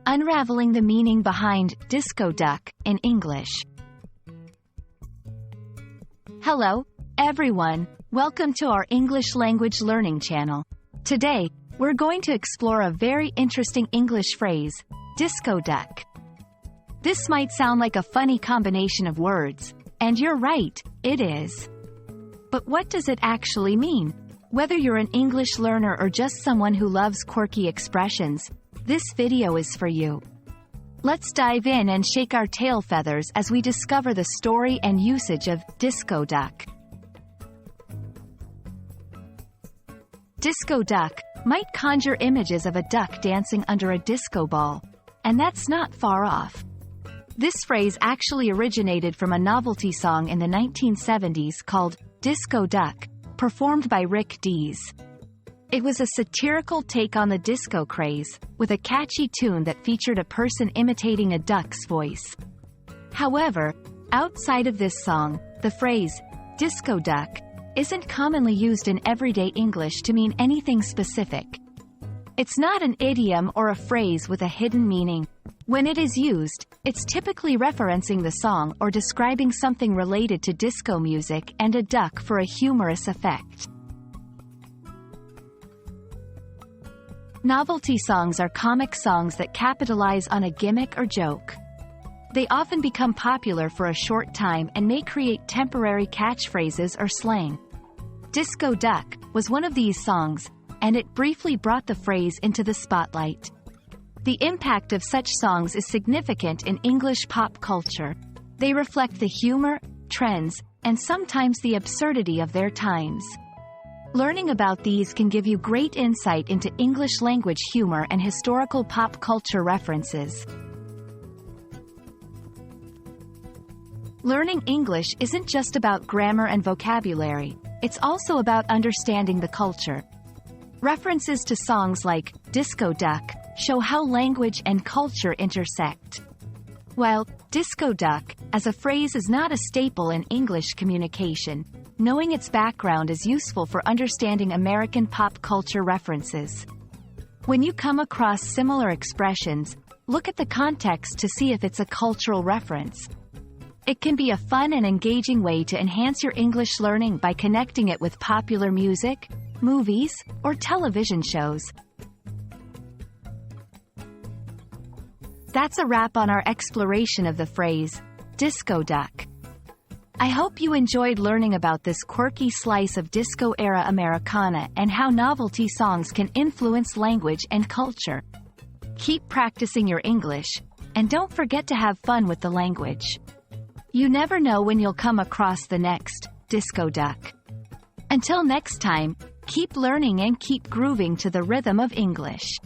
Unraveling the meaning behind disco duck in English. Hello, everyone. Welcome to our English language learning channel. Today, we're going to explore a very interesting English phrase, disco duck. This might sound like a funny combination of words, and you're right, it is. But what does it actually mean? Whether you're an English learner or just someone who loves quirky expressions, this video is for you. Let's dive in and shake our tail feathers as we discover the story and usage of disco duck. Disco duck might conjure images of a duck dancing under a disco ball, and that's not far off. This phrase actually originated from a novelty song in the 1970s called Disco Duck, performed by Rick Dees. It was a satirical take on the disco craze, with a catchy tune that featured a person imitating a duck's voice. However, outside of this song, the phrase, disco duck, isn't commonly used in everyday English to mean anything specific. It's not an idiom or a phrase with a hidden meaning. When it is used, it's typically referencing the song or describing something related to disco music and a duck for a humorous effect. Novelty songs are comic songs that capitalize on a gimmick or joke. They often become popular for a short time and may create temporary catchphrases or slang. Disco Duck was one of these songs, and it briefly brought the phrase into the spotlight. The impact of such songs is significant in English pop culture. They reflect the humor, trends, and sometimes the absurdity of their times. Learning about these can give you great insight into English language humor and historical pop culture references. Learning English isn't just about grammar and vocabulary, it's also about understanding the culture. References to songs like Disco Duck show how language and culture intersect. While disco duck, as a phrase, is not a staple in English communication, knowing its background is useful for understanding American pop culture references. When you come across similar expressions, look at the context to see if it's a cultural reference. It can be a fun and engaging way to enhance your English learning by connecting it with popular music, movies, or television shows. That's a wrap on our exploration of the phrase, disco duck. I hope you enjoyed learning about this quirky slice of disco-era Americana and how novelty songs can influence language and culture. Keep practicing your English, and don't forget to have fun with the language. You never know when you'll come across the next disco duck. Until next time, keep learning and keep grooving to the rhythm of English.